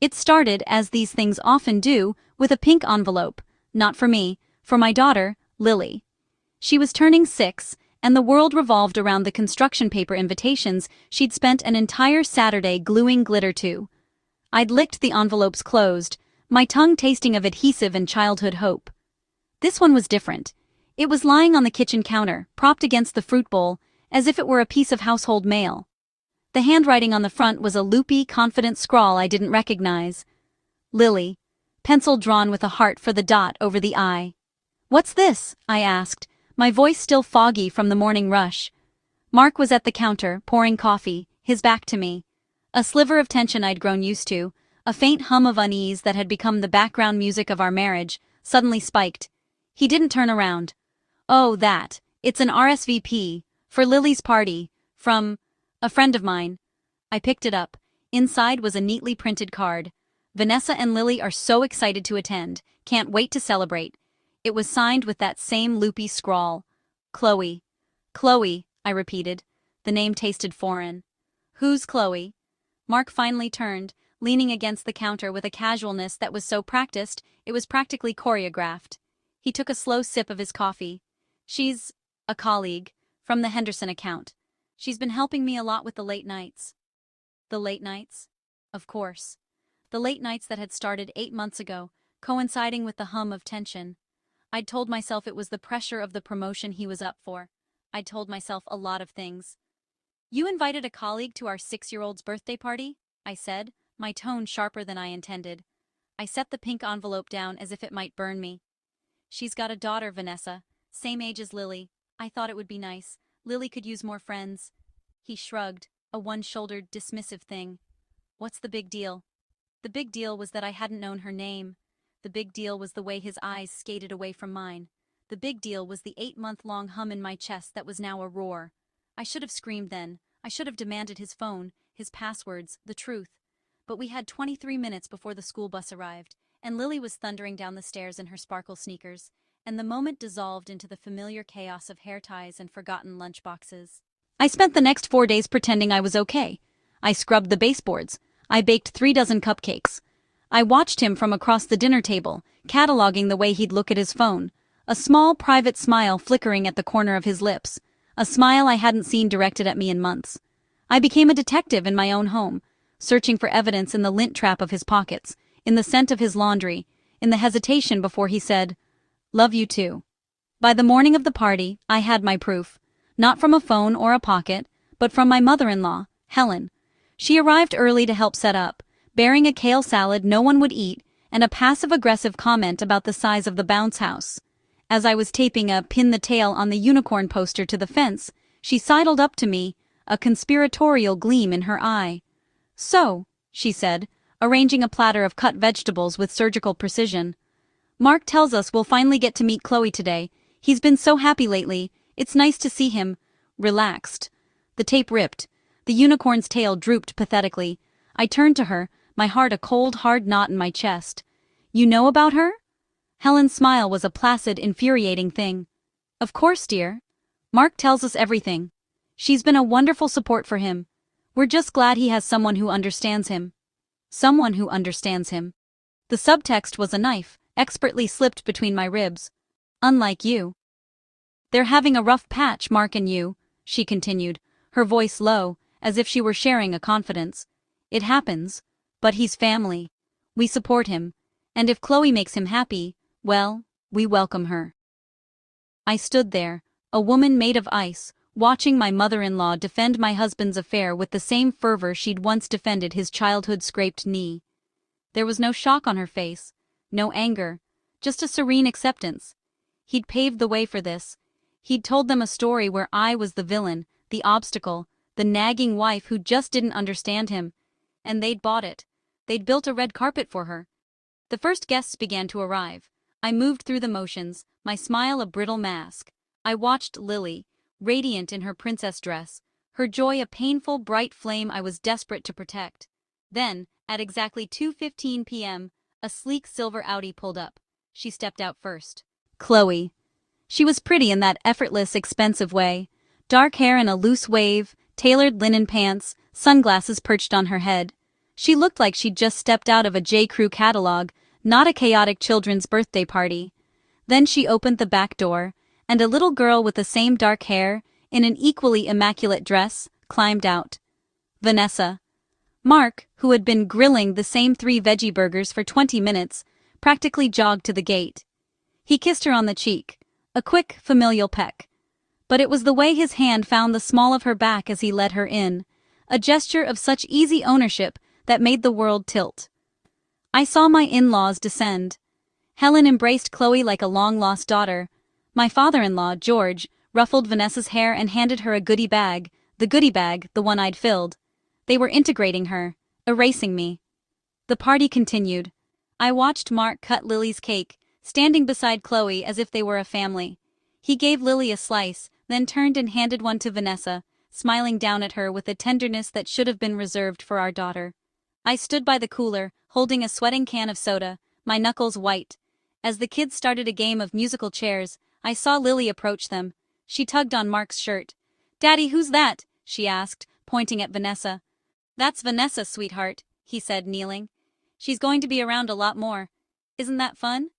It started, as these things often do, with a pink envelope. Not for me, for my daughter, Lily. She was turning 6, and the world revolved around the construction paper invitations she'd spent an entire Saturday gluing glitter to. I'd licked the envelopes closed, my tongue tasting of adhesive and childhood hope. This one was different. It was lying on the kitchen counter, propped against the fruit bowl, as if it were a piece of household mail. The handwriting on the front was a loopy, confident scrawl I didn't recognize. Lily. Pencil drawn with a heart for the dot over the I. "What's this?" I asked, my voice still foggy from the morning rush. Mark was at the counter, pouring coffee, his back to me. A sliver of tension I'd grown used to, a faint hum of unease that had become the background music of our marriage, suddenly spiked. He didn't turn around. "Oh, that. It's an RSVP. For Lily's party. From a friend of mine." I picked it up. Inside was a neatly printed card. "Vanessa and Lily are so excited to attend. Can't wait to celebrate." It was signed with that same loopy scrawl. Chloe. "Chloe," I repeated. The name tasted foreign. "Who's Chloe?" Mark finally turned, leaning against the counter with a casualness that was so practiced, it was practically choreographed. He took a slow sip of his coffee. "She's a colleague, from the Henderson account. She's been helping me a lot with the late nights." The late nights? Of course. The late nights that had started 8 months ago, coinciding with the hum of tension. I'd told myself it was the pressure of the promotion he was up for. I'd told myself a lot of things. "You invited a colleague to our 6-year-old's birthday party?" I said, my tone sharper than I intended. I set the pink envelope down as if it might burn me. "She's got a daughter, Vanessa. Same age as Lily. I thought it would be nice. Lily could use more friends." He shrugged, a one-shouldered, dismissive thing. "What's the big deal?" The big deal was that I hadn't known her name. The big deal was the way his eyes skated away from mine. The big deal was the 8-month-long hum in my chest that was now a roar. I should have screamed then. I should have demanded his phone, his passwords, the truth. But we had 23 minutes before the school bus arrived, and Lily was thundering down the stairs in her sparkle sneakers, and the moment dissolved into the familiar chaos of hair ties and forgotten lunchboxes. I spent the next 4 days pretending I was okay. I scrubbed the baseboards. I baked 3 dozen cupcakes. I watched him from across the dinner table, cataloging the way he'd look at his phone, a small private smile flickering at the corner of his lips, a smile I hadn't seen directed at me in months. I became a detective in my own home, searching for evidence in the lint trap of his pockets, in the scent of his laundry, in the hesitation before he said, "Love you too." By the morning of the party, I had my proof, not from a phone or a pocket, but from my mother-in-law, Helen. She arrived early to help set up, bearing a kale salad no one would eat and a passive-aggressive comment about the size of the bounce house. As I was taping a "pin the tail" on the unicorn poster to the fence, she sidled up to me, a conspiratorial gleam in her eye. "So," she said, arranging a platter of cut vegetables with surgical precision, "Mark tells us we'll finally get to meet Chloe today. He's been so happy lately. It's nice to see him relaxed." The tape ripped. The unicorn's tail drooped pathetically. I turned to her, my heart a cold, hard knot in my chest. "You know about her?" Helen's smile was a placid, infuriating thing. "Of course, dear. Mark tells us everything. She's been a wonderful support for him. We're just glad he has someone who understands him." Someone who understands him. The subtext was a knife, expertly slipped between my ribs. "Unlike you." "They're having a rough patch, Mark and you," she continued, her voice low, as if she were sharing a confidence. "It happens. But he's family. We support him. And if Chloe makes him happy, well, we welcome her." I stood there, a woman made of ice, watching my mother-in-law defend my husband's affair with the same fervor she'd once defended his childhood scraped knee. There was no shock on her face, no anger, just a serene acceptance. He'd paved the way for this. He'd told them a story where I was the villain, the obstacle, the nagging wife who just didn't understand him. And they'd bought it. They'd built a red carpet for her. The first guests began to arrive. I moved through the motions, my smile a brittle mask. I watched Lily, radiant in her princess dress, her joy a painful, bright flame I was desperate to protect. Then, at exactly 2:15 p.m., a sleek silver Audi pulled up. She stepped out first. Chloe. She was pretty in that effortless, expensive way. Dark hair in a loose wave, tailored linen pants, sunglasses perched on her head. She looked like she'd just stepped out of a J. Crew catalog, not a chaotic children's birthday party. Then she opened the back door, and a little girl with the same dark hair, in an equally immaculate dress, climbed out. Vanessa. Mark, who had been grilling the same 3 veggie burgers for 20 minutes, practically jogged to the gate. He kissed her on the cheek, a quick, familial peck. But it was the way his hand found the small of her back as he led her in, a gesture of such easy ownership that made the world tilt. I saw my in-laws descend. Helen embraced Chloe like a long-lost daughter. My father-in-law, George, ruffled Vanessa's hair and handed her a goodie bag, the one I'd filled. They were integrating her, erasing me. The party continued. I watched Mark cut Lily's cake, standing beside Chloe as if they were a family. He gave Lily a slice, then turned and handed one to Vanessa, smiling down at her with a tenderness that should have been reserved for our daughter. I stood by the cooler, holding a sweating can of soda, my knuckles white. As the kids started a game of musical chairs, I saw Lily approach them. She tugged on Mark's shirt. "Daddy, who's that?" she asked, pointing at Vanessa. "That's Vanessa, sweetheart," he said, kneeling. "She's going to be around a lot more. Isn't that fun?"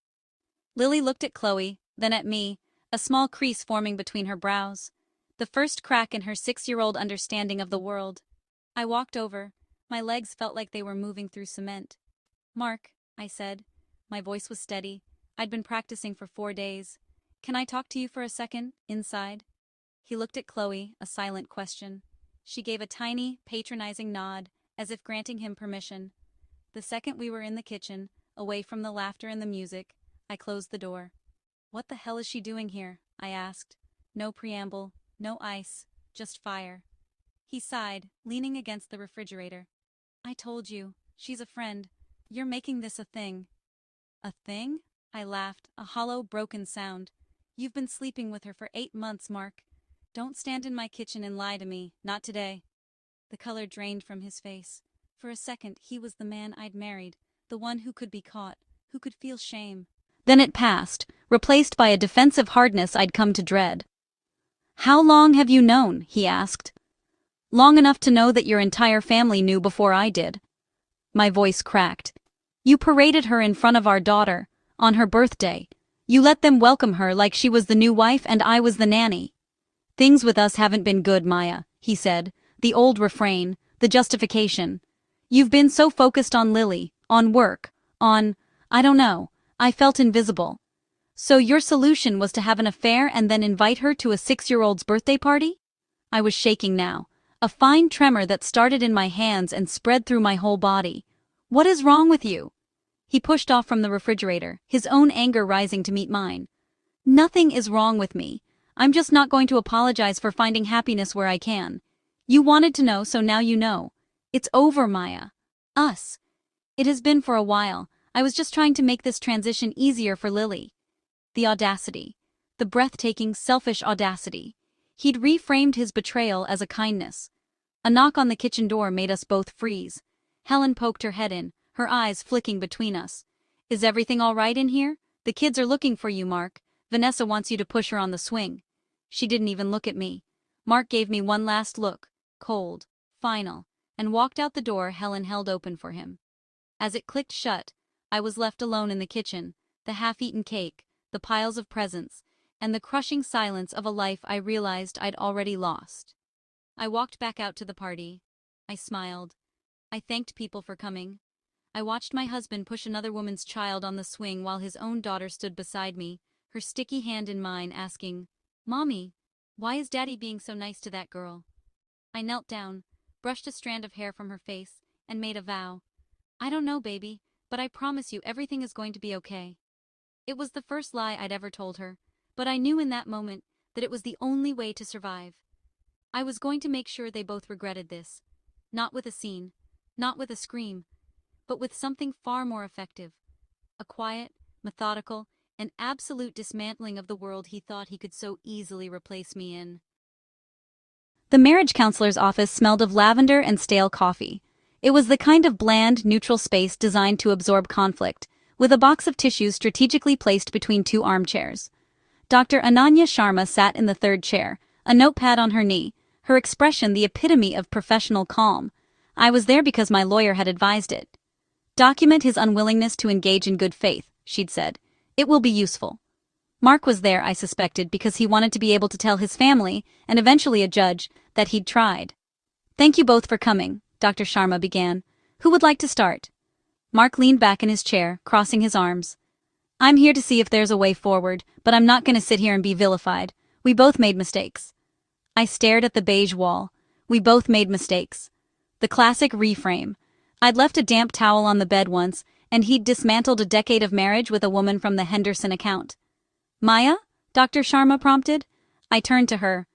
Lily looked at Chloe, then at me, a small crease forming between her brows. The first crack in her 6-year-old understanding of the world. I walked over. My legs felt like they were moving through cement. "Mark," I said. My voice was steady. I'd been practicing for 4 days. "Can I talk to you for a second, inside?" He looked at Chloe, a silent question. She gave a tiny, patronizing nod, as if granting him permission. The second we were in the kitchen, away from the laughter and the music, I closed the door. "What the hell is she doing here?" I asked. No preamble, no ice, just fire. He sighed, leaning against the refrigerator. "I told you, she's a friend. You're making this a thing." "A thing?" I laughed, a hollow, broken sound. "You've been sleeping with her for 8 months, Mark. Don't stand in my kitchen and lie to me, not today." The color drained from his face. For a second, he was the man I'd married, the one who could be caught, who could feel shame. Then it passed, replaced by a defensive hardness I'd come to dread. "How long have you known?" he asked. "Long enough to know that your entire family knew before I did." My voice cracked. "You paraded her in front of our daughter, on her birthday. You let them welcome her like she was the new wife and I was the nanny." "Things with us haven't been good, Maya," he said, the old refrain, the justification. "You've been so focused on Lily, on work, on, I don't know, I felt invisible. So your solution was to have an affair and then invite her to a 6-year-old's birthday party?" I was shaking now, a fine tremor that started in my hands and spread through my whole body. "What is wrong with you?" He pushed off from the refrigerator, his own anger rising to meet mine. "Nothing is wrong with me. I'm just not going to apologize for finding happiness where I can. You wanted to know, so now you know. It's over, Maya. Us. It has been for a while. I was just trying to make this transition easier for Lily." The audacity. The breathtaking, selfish audacity. He'd reframed his betrayal as a kindness. A knock on the kitchen door made us both freeze. Helen poked her head in, her eyes flicking between us. "Is everything all right in here? The kids are looking for you, Mark. Vanessa wants you to push her on the swing." She didn't even look at me. Mark gave me one last look, cold, final, and walked out the door Helen held open for him. As it clicked shut, I was left alone in the kitchen, the half-eaten cake, the piles of presents, and the crushing silence of a life I realized I'd already lost. I walked back out to the party. I smiled. I thanked people for coming. I watched my husband push another woman's child on the swing while his own daughter stood beside me, her sticky hand in mine, asking, "Mommy, why is Daddy being so nice to that girl?" I knelt down, brushed a strand of hair from her face, and made a vow. "I don't know, baby, but I promise you everything is going to be okay." It was the first lie I'd ever told her, but I knew in that moment that it was the only way to survive. I was going to make sure they both regretted this. Not with a scene, not with a scream, but with something far more effective. A quiet, methodical, and absolute dismantling of the world he thought he could so easily replace me in. The marriage counselor's office smelled of lavender and stale coffee. It was the kind of bland, neutral space designed to absorb conflict, with a box of tissues strategically placed between 2 armchairs. Dr. Ananya Sharma sat in the 3rd chair, a notepad on her knee, her expression the epitome of professional calm. I was there because my lawyer had advised it. Document his unwillingness to engage in good faith, she'd said. It will be useful. Mark was there, I suspected, because he wanted to be able to tell his family, and eventually a judge, that he'd tried. Thank you both for coming, Dr. Sharma began. Who would like to start? Mark leaned back in his chair, crossing his arms. I'm here to see if there's a way forward, but I'm not going to sit here and be vilified. We both made mistakes. I stared at the beige wall. We both made mistakes. The classic reframe. I'd left a damp towel on the bed once, and he'd dismantled a decade of marriage with a woman from the Henderson account. Maya? Dr. Sharma prompted. I turned to her.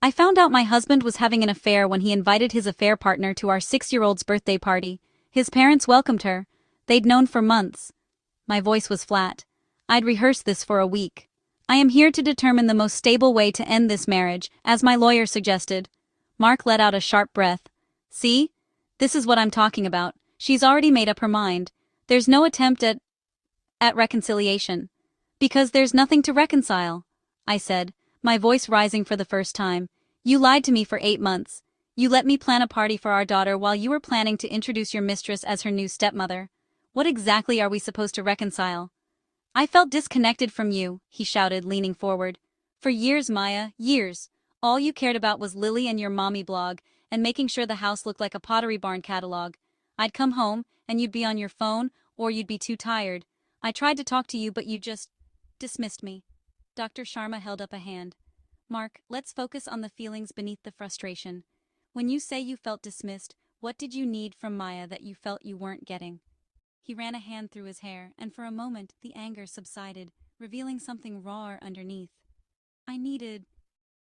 I found out my husband was having an affair when he invited his affair partner to our 6-year-old's birthday party. His parents welcomed her. They'd known for months. My voice was flat. I'd rehearsed this for a week. I am here to determine the most stable way to end this marriage, as my lawyer suggested. Mark let out a sharp breath. See? This is what I'm talking about. She's already made up her mind. There's no attempt at reconciliation. Because there's nothing to reconcile, I said, my voice rising for the first time. You lied to me for 8 months. You let me plan a party for our daughter while you were planning to introduce your mistress as her new stepmother. What exactly are we supposed to reconcile? I felt disconnected from you, he shouted, leaning forward. For years, Maya, years. All you cared about was Lily and your mommy blog, and making sure the house looked like a Pottery Barn catalog. I'd come home, and you'd be on your phone, or you'd be too tired. I tried to talk to you, but you just dismissed me. Dr. Sharma held up a hand. Mark, let's focus on the feelings beneath the frustration. When you say you felt dismissed, what did you need from Maya that you felt you weren't getting? He ran a hand through his hair, and for a moment the anger subsided, revealing something rawer underneath. I needed,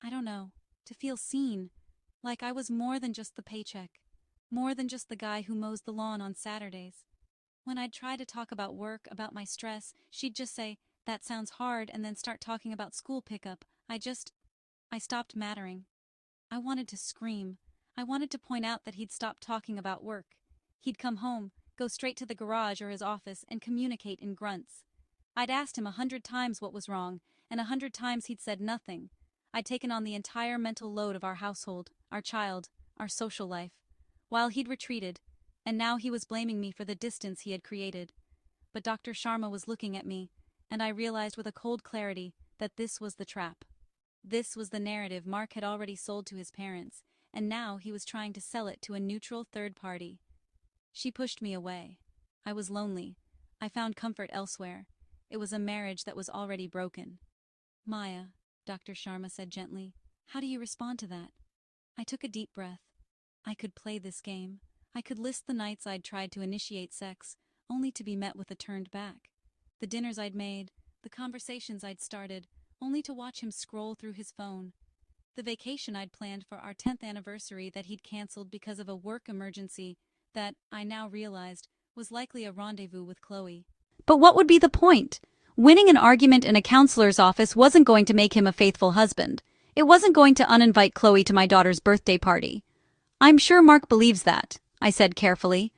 to feel seen. Like I was more than just the paycheck. More than just the guy who mows the lawn on Saturdays. When I'd try to talk about work, about my stress, she'd just say, that sounds hard, and then start talking about school pickup. I stopped mattering. I wanted to scream. I wanted to point out that he'd stopped talking about work. He'd come home, go straight to the garage or his office, and communicate in grunts. I'd asked him 100 times what was wrong, and 100 times he'd said nothing. I'd taken on the entire mental load of our household, our child, our social life, while he'd retreated, and now he was blaming me for the distance he had created. But Dr. Sharma was looking at me, and I realized with a cold clarity that this was the trap. This was the narrative Mark had already sold to his parents, and now he was trying to sell it to a neutral third party. She pushed me away. I was lonely. I found comfort elsewhere. It was a marriage that was already broken. Maya, Dr. Sharma said gently, how do you respond to that? I took a deep breath. I could play this game. I could list the nights I'd tried to initiate sex, only to be met with a turned back. The dinners I'd made, the conversations I'd started, only to watch him scroll through his phone. The vacation I'd planned for our 10th anniversary that he'd canceled because of a work emergency that, I now realized, was likely a rendezvous with Chloe. But what would be the point? Winning an argument in a counselor's office wasn't going to make him a faithful husband. It wasn't going to uninvite Chloe to my daughter's birthday party. I'm sure Mark believes that, I said carefully.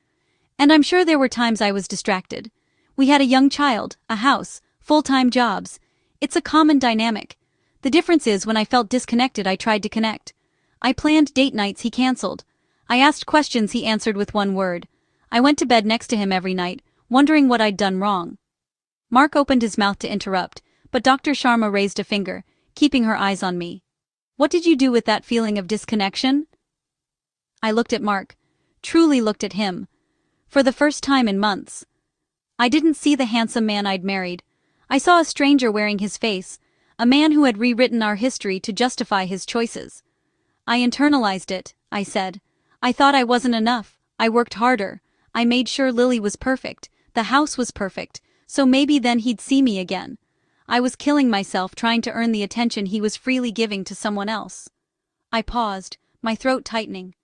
And I'm sure there were times I was distracted. We had a young child, a house, full-time jobs. It's a common dynamic. The difference is when I felt disconnected, I tried to connect. I planned date nights he canceled. I asked questions he answered with one word. I went to bed next to him every night, wondering what I'd done wrong. Mark opened his mouth to interrupt, but Dr. Sharma raised a finger, keeping her eyes on me. What did you do with that feeling of disconnection? I looked at Mark, truly looked at him. For the first time in months. I didn't see the handsome man I'd married. I saw a stranger wearing his face, a man who had rewritten our history to justify his choices. I internalized it, I said. I thought I wasn't enough. I worked harder. I made sure Lily was perfect. The house was perfect, so maybe then he'd see me again. I was killing myself trying to earn the attention he was freely giving to someone else. I paused, my throat tightening.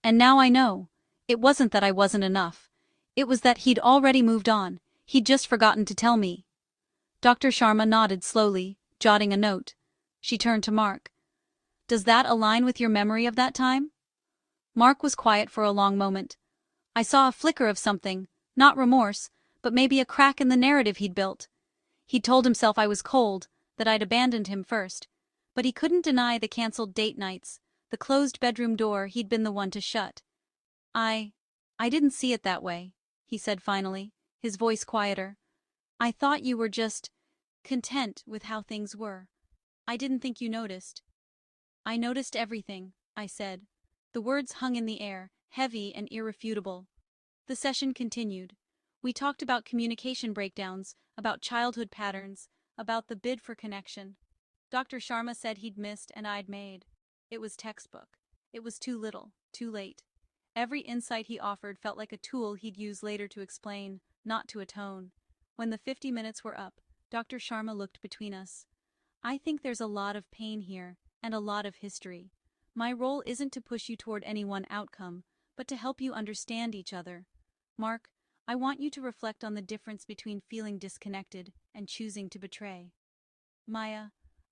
And now I know. It wasn't that I wasn't enough. It was that he'd already moved on. He'd just forgotten to tell me. Dr. Sharma nodded slowly, jotting a note. She turned to Mark. Does that align with your memory of that time? Mark was quiet for a long moment. I saw a flicker of something, not remorse, but maybe a crack in the narrative he'd built. He'd told himself I was cold, that I'd abandoned him first. But he couldn't deny the canceled date nights, the closed bedroom door he'd been the one to shut. I didn't see it that way, he said finally, his voice quieter. I thought you were just content with how things were. I didn't think you noticed. I noticed everything, I said. The words hung in the air, heavy and irrefutable. The session continued. We talked about communication breakdowns, about childhood patterns, about the bid for connection. Dr. Sharma said he'd missed and I'd made. It was textbook. It was too little, too late. Every insight he offered felt like a tool he'd use later to explain, not to atone. When the 50 minutes were up, Dr. Sharma looked between us. I think there's a lot of pain here, and a lot of history. My role isn't to push you toward any one outcome, but to help you understand each other. Mark, I want you to reflect on the difference between feeling disconnected and choosing to betray. Maya,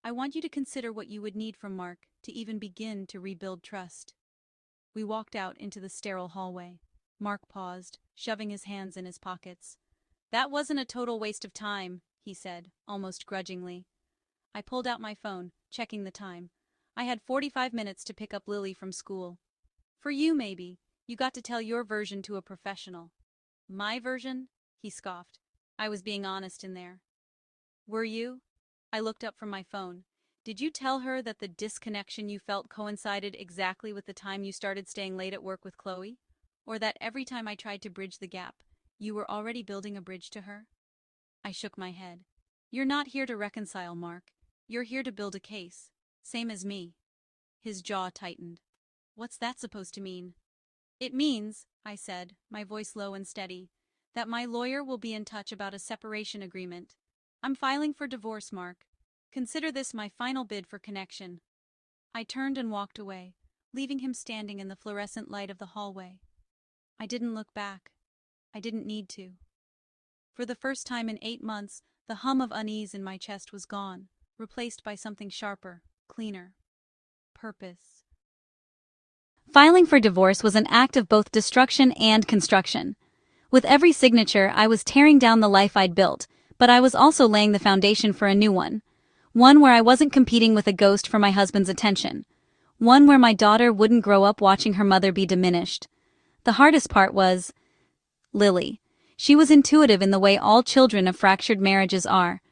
I want you to consider what you would need from Mark to even begin to rebuild trust. We walked out into the sterile hallway. Mark paused, shoving his hands in his pockets. That wasn't a total waste of time, he said, almost grudgingly. I pulled out my phone, checking the time. I had 45 minutes to pick up Lily from school. For you, maybe. You got to tell your version to a professional. My version? He scoffed. I was being honest in there. Were you? I looked up from my phone. Did you tell her that the disconnection you felt coincided exactly with the time you started staying late at work with Chloe? Or that every time I tried to bridge the gap, you were already building a bridge to her? I shook my head. You're not here to reconcile, Mark. You're here to build a case. Same as me. His jaw tightened. What's that supposed to mean? It means, I said, my voice low and steady, that my lawyer will be in touch about a separation agreement. I'm filing for divorce, Mark. Consider this my final bid for connection. I turned and walked away, leaving him standing in the fluorescent light of the hallway. I didn't look back. I didn't need to. For the first time in 8 months, the hum of unease in my chest was gone, replaced by something sharper, cleaner. Purpose. Filing for divorce was an act of both destruction and construction. With every signature, I was tearing down the life I'd built, but I was also laying the foundation for a new one. One where I wasn't competing with a ghost for my husband's attention. One where my daughter wouldn't grow up watching her mother be diminished. The hardest part was Lily. She was intuitive in the way all children of fractured marriages are.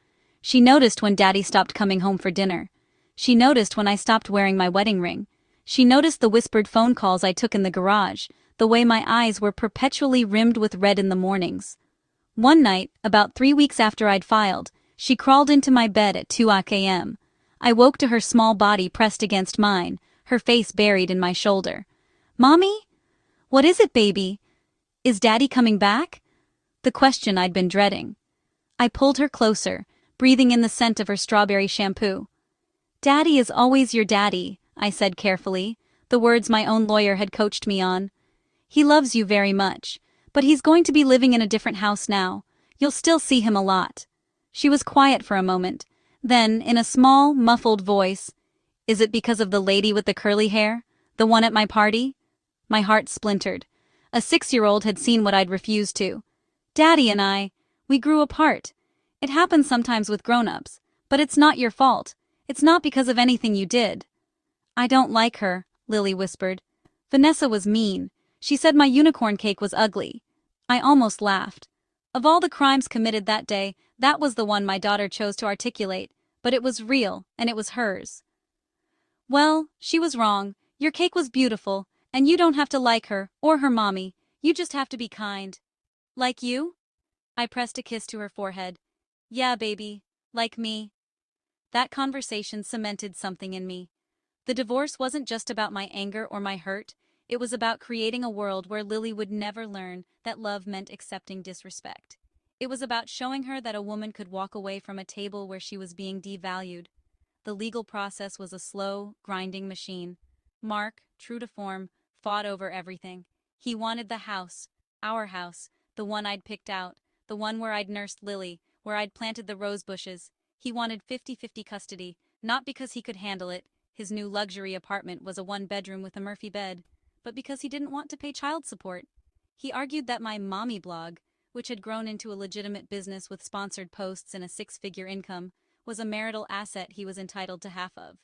She noticed when Daddy stopped coming home for dinner. She noticed when I stopped wearing my wedding ring. She noticed the whispered phone calls I took in the garage, the way my eyes were perpetually rimmed with red in the mornings. One night, about 3 weeks after I'd filed, she crawled into my bed at 2 a.m. I woke to her small body pressed against mine, her face buried in my shoulder. Mommy? What is it, baby? Is Daddy coming back? The question I'd been dreading. I pulled her closer, breathing in the scent of her strawberry shampoo. Daddy is always your daddy, I said carefully, the words my own lawyer had coached me on. He loves you very much, but he's going to be living in a different house now. You'll still see him a lot. She was quiet for a moment. Then, in a small, muffled voice, Is it because of the lady with the curly hair? The one at my party? My heart splintered. A 6-year-old had seen what I'd refused to. Daddy and I, we grew apart. It happens sometimes with grown-ups, but it's not your fault. It's not because of anything you did. I don't like her, Lily whispered. Vanessa was mean. She said my unicorn cake was ugly. I almost laughed. Of all the crimes committed that day, that was the one my daughter chose to articulate, but it was real, and it was hers. Well, she was wrong. Your cake was beautiful, and you don't have to like her, or her mommy. You just have to be kind. Like you? I pressed a kiss to her forehead. Yeah, baby. Like me. That conversation cemented something in me. The divorce wasn't just about my anger or my hurt. It was about creating a world where Lily would never learn that love meant accepting disrespect. It was about showing her that a woman could walk away from a table where she was being devalued. The legal process was a slow, grinding machine. Mark, true to form, fought over everything. He wanted the house, our house, the one I'd picked out, the one where I'd nursed Lily, where I'd planted the rose bushes. He wanted 50-50 custody, not because he could handle it. His new luxury apartment was a 1-bedroom with a Murphy bed, but because he didn't want to pay child support. He argued that my mommy blog, which had grown into a legitimate business with sponsored posts and a 6-figure income, was a marital asset he was entitled to half of.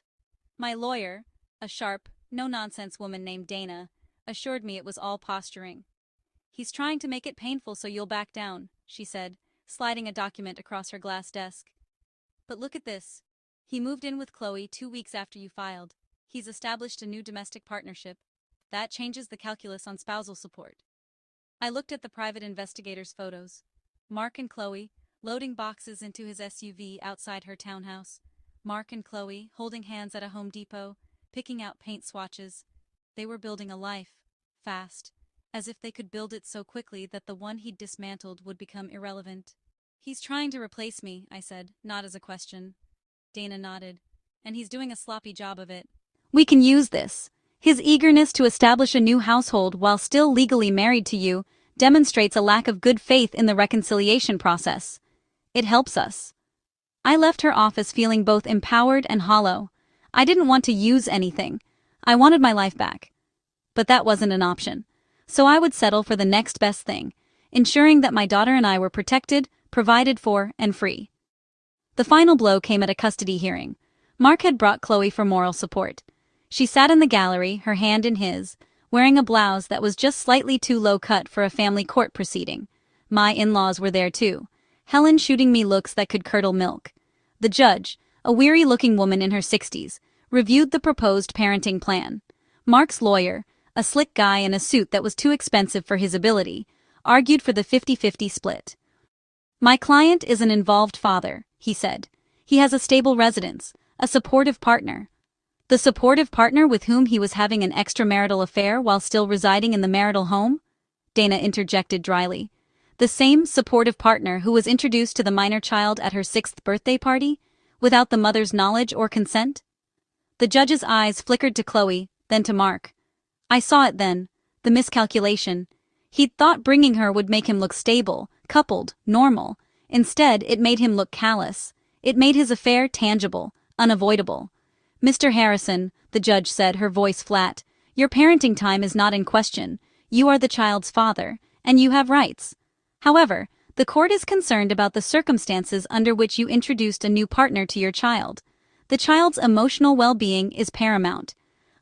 My lawyer, a sharp, no-nonsense woman named Dana, assured me it was all posturing. "He's trying to make it painful so you'll back down," she said, sliding a document across her glass desk. "But look at this. He moved in with Chloe 2 weeks after you filed. He's established a new domestic partnership. That changes the calculus on spousal support." I looked at the private investigator's photos. Mark and Chloe, loading boxes into his SUV outside her townhouse. Mark and Chloe, holding hands at a Home Depot, picking out paint swatches. They were building a life, fast, as if they could build it so quickly that the one he'd dismantled would become irrelevant. "He's trying to replace me," I said, not as a question. Dana nodded. "And he's doing a sloppy job of it. We can use this. His eagerness to establish a new household while still legally married to you demonstrates a lack of good faith in the reconciliation process. It helps us." I left her office feeling both empowered and hollow. I didn't want to use anything. I wanted my life back. But that wasn't an option. So I would settle for the next best thing, ensuring that my daughter and I were protected, provided for, and free. The final blow came at a custody hearing. Mark had brought Chloe for moral support. She sat in the gallery, her hand in his, wearing a blouse that was just slightly too low cut for a family court proceeding. My in-laws were there too, Helen shooting me looks that could curdle milk. The judge, a weary-looking woman in her 60s, reviewed the proposed parenting plan. Mark's lawyer, a slick guy in a suit that was too expensive for his ability, argued for the 50-50 split. "My client is an involved father," he said. "He has a stable residence, a supportive partner." "The supportive partner with whom he was having an extramarital affair while still residing in the marital home?" Dana interjected dryly. "The same supportive partner who was introduced to the minor child at her 6th birthday party, without the mother's knowledge or consent?" The judge's eyes flickered to Chloe, then to Mark. I saw it then, the miscalculation. He'd thought bringing her would make him look stable, coupled, normal. Instead, it made him look callous. It made his affair tangible, unavoidable. "Mr. Harrison," the judge said, her voice flat, "your parenting time is not in question. You are the child's father, and you have rights. However, the court is concerned about the circumstances under which you introduced a new partner to your child. The child's emotional well-being is paramount.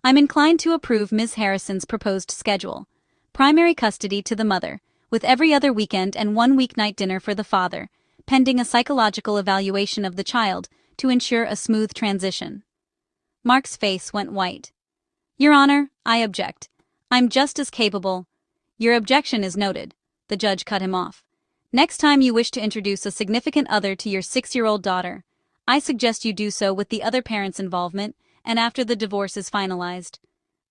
I'm inclined to approve Ms. Harrison's proposed schedule. Primary custody to the mother, with every other weekend and one weeknight dinner for the father, pending a psychological evaluation of the child to ensure a smooth transition." Mark's face went white. "Your Honor, I object. I'm just as capable—" "Your objection is noted," the judge cut him off. "Next time you wish to introduce a significant other to your 6-year-old daughter, I suggest you do so with the other parent's involvement and after the divorce is finalized.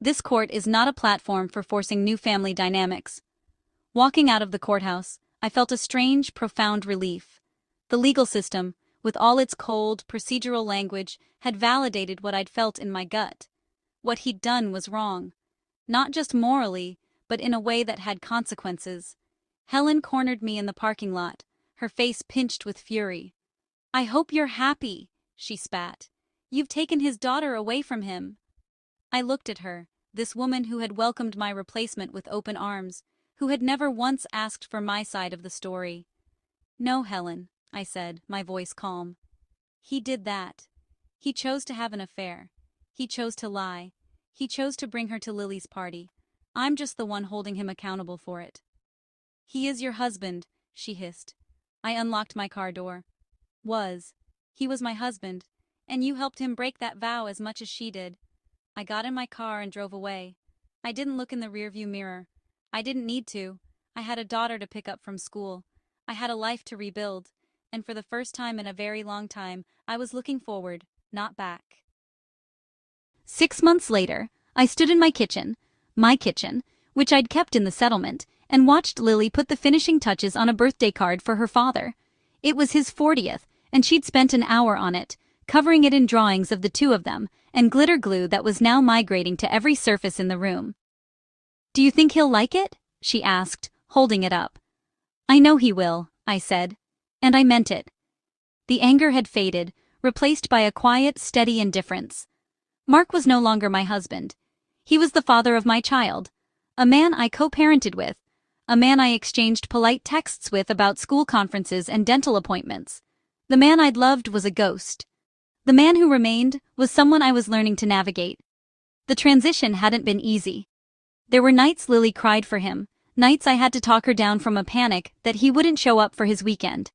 This court is not a platform for forcing new family dynamics." Walking out of the courthouse, I felt a strange, profound relief. The legal system, with all its cold, procedural language, had validated what I'd felt in my gut. What he'd done was wrong. Not just morally, but in a way that had consequences. Helen cornered me in the parking lot, her face pinched with fury. "I hope you're happy," she spat. "You've taken his daughter away from him." I looked at her, this woman who had welcomed my replacement with open arms, who had never once asked for my side of the story. "No, Helen," I said, my voice calm. "He did that. He chose to have an affair. He chose to lie. He chose to bring her to Lily's party. I'm just the one holding him accountable for it." "He is your husband," she hissed. I unlocked my car door. "Was. He was my husband, and you helped him break that vow as much as she did." I got in my car and drove away. I didn't look in the rearview mirror. I didn't need to. I had a daughter to pick up from school. I had a life to rebuild, and for the first time in a very long time, I was looking forward, not back. 6 months later, I stood in my kitchen, which I'd kept in the settlement, and watched Lily put the finishing touches on a birthday card for her father. It was his 40th, and she'd spent an hour on it, covering it in drawings of the two of them, and glitter glue that was now migrating to every surface in the room. "Do you think he'll like it?" she asked, holding it up. "I know he will," I said. And I meant it. The anger had faded, replaced by a quiet, steady indifference. Mark was no longer my husband. He was the father of my child, a man I co-parented with, a man I exchanged polite texts with about school conferences and dental appointments. The man I'd loved was a ghost. The man who remained was someone I was learning to navigate. The transition hadn't been easy. There were nights Lily cried for him, nights I had to talk her down from a panic that he wouldn't show up for his weekend.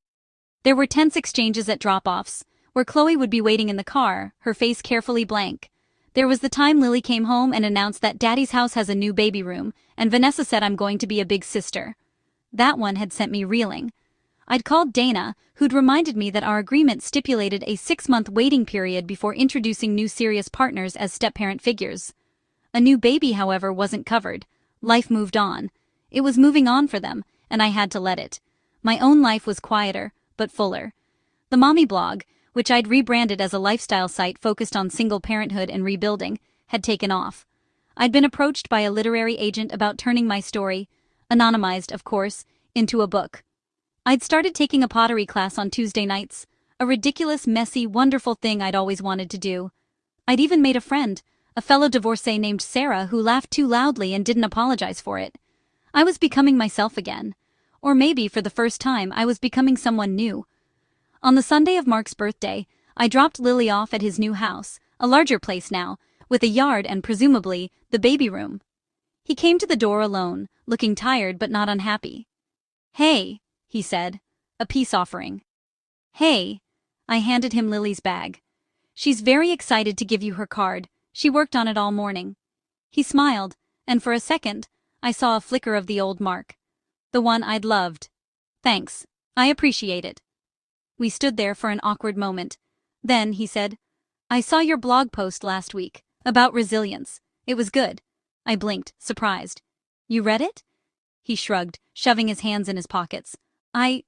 There were tense exchanges at drop-offs, where Chloe would be waiting in the car, her face carefully blank. There was the time Lily came home and announced that Daddy's house has a new baby room, and Vanessa said I'm going to be a big sister. That one had sent me reeling. I'd called Dana, who'd reminded me that our agreement stipulated a 6-month waiting period before introducing new serious partners as step-parent figures. A new baby, however, wasn't covered. Life moved on. It was moving on for them, and I had to let it. My own life was quieter, but fuller. The Mommy blog, which I'd rebranded as a lifestyle site focused on single parenthood and rebuilding, had taken off. I'd been approached by a literary agent about turning my story, anonymized, of course, into a book. I'd started taking a pottery class on Tuesday nights, a ridiculous, messy, wonderful thing I'd always wanted to do. I'd even made a friend, a fellow divorcee named Sarah who laughed too loudly and didn't apologize for it. I was becoming myself again. Or maybe, for the first time, I was becoming someone new. On the Sunday of Mark's birthday, I dropped Lily off at his new house, a larger place now, with a yard and, presumably, the baby room. He came to the door alone, looking tired but not unhappy. "Hey," he said, a peace offering. "Hey." I handed him Lily's bag. "She's very excited to give you her card. She worked on it all morning." He smiled, and for a second, I saw a flicker of the old Mark. The one I'd loved. "Thanks. I appreciate it." We stood there for an awkward moment. Then, he said, "I saw your blog post last week, about resilience. It was good." I blinked, surprised. "You read it?" He shrugged, shoving his hands in his pockets. I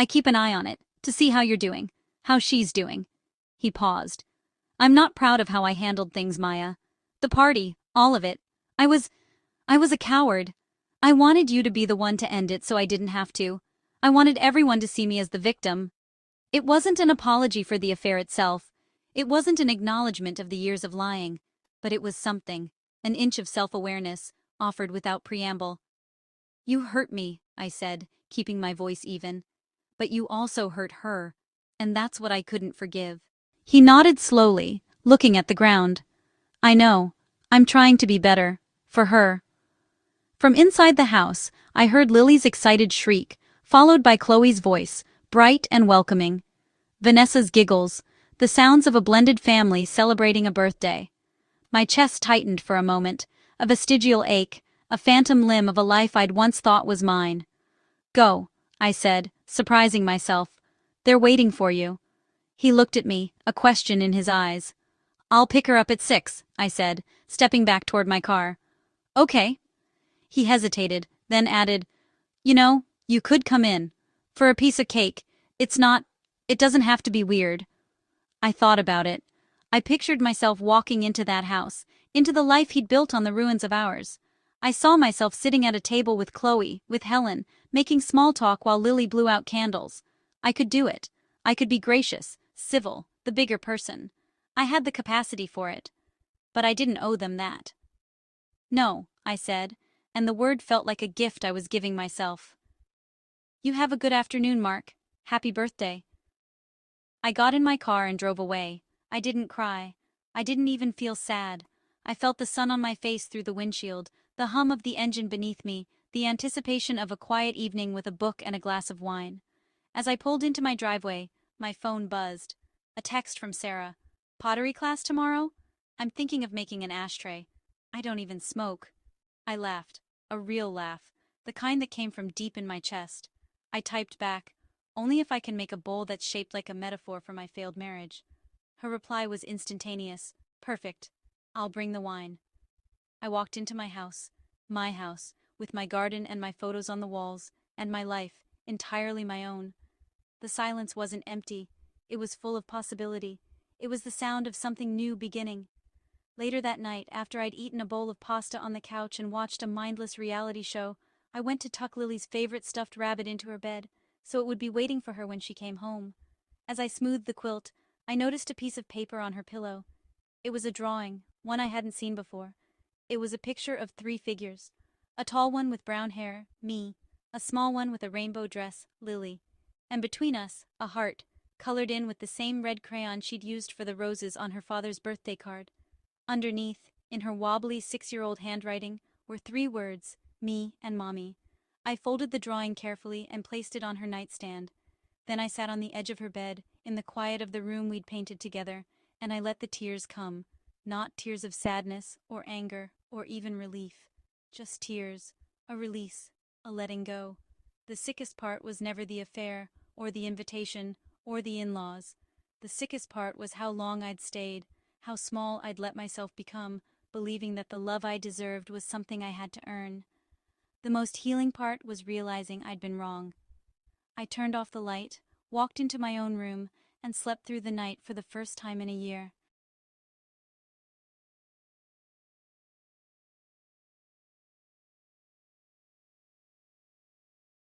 keep an eye on it, to see how you're doing, how she's doing." He paused. "I'm not proud of how I handled things, Maya. The party, all of it. I was a coward. I wanted you to be the one to end it so I didn't have to. I wanted everyone to see me as the victim. It wasn't an apology for the affair itself. It wasn't an acknowledgement of the years of lying. But it was something, an inch of self-awareness, offered without preamble. "You hurt me," I said, keeping my voice even. "But you also hurt her, and that's what I couldn't forgive." He nodded slowly, looking at the ground. "I know. I'm trying to be better. For her." From inside the house, I heard Lily's excited shriek, followed by Chloe's voice, bright and welcoming. Vanessa's giggles, the sounds of a blended family celebrating a birthday. My chest tightened for a moment, a vestigial ache, a phantom limb of a life I'd once thought was mine. "Go," I said, surprising myself. "They're waiting for you." He looked at me, a question in his eyes. "I'll pick her up at 6, I said, stepping back toward my car. "Okay." He hesitated, then added, "You know, you could come in. For a piece of cake. It doesn't have to be weird." I thought about it. I pictured myself walking into that house, into the life he'd built on the ruins of ours. I saw myself sitting at a table with Chloe, with Helen, making small talk while Lily blew out candles. I could do it. I could be gracious, civil, the bigger person. I had the capacity for it. But I didn't owe them that. "No," I said, and the word felt like a gift I was giving myself. "You have a good afternoon, Mark. Happy birthday." I got in my car and drove away. I didn't cry. I didn't even feel sad. I felt the sun on my face through the windshield, the hum of the engine beneath me, the anticipation of a quiet evening with a book and a glass of wine. As I pulled into my driveway, my phone buzzed. A text from Sarah. "Pottery class tomorrow? I'm thinking of making an ashtray. I don't even smoke." I laughed. A real laugh. The kind that came from deep in my chest. I typed back, "Only if I can make a bowl that's shaped like a metaphor for my failed marriage." Her reply was instantaneous. "Perfect. I'll bring the wine." I walked into my house, with my garden and my photos on the walls, and my life, entirely my own. The silence wasn't empty. It was full of possibility. It was the sound of something new beginning. Later that night, after I'd eaten a bowl of pasta on the couch and watched a mindless reality show, I went to tuck Lily's favorite stuffed rabbit into her bed, so it would be waiting for her when she came home. As I smoothed the quilt, I noticed a piece of paper on her pillow. It was a drawing, one I hadn't seen before. It was a picture of 3 figures. A tall one with brown hair, me. A small one with a rainbow dress, Lily. And between us, a heart, colored in with the same red crayon she'd used for the roses on her father's birthday card. Underneath, in her wobbly 6-year-old handwriting, were 3 words: me and Mommy. I folded the drawing carefully and placed it on her nightstand. Then I sat on the edge of her bed, in the quiet of the room we'd painted together, and I let the tears come. Not tears of sadness, or anger, or even relief. Just tears, a release, a letting go. The sickest part was never the affair, or the invitation, or the in-laws. The sickest part was how long I'd stayed, how small I'd let myself become, believing that the love I deserved was something I had to earn. The most healing part was realizing I'd been wrong. I turned off the light, walked into my own room, and slept through the night for the first time in a year.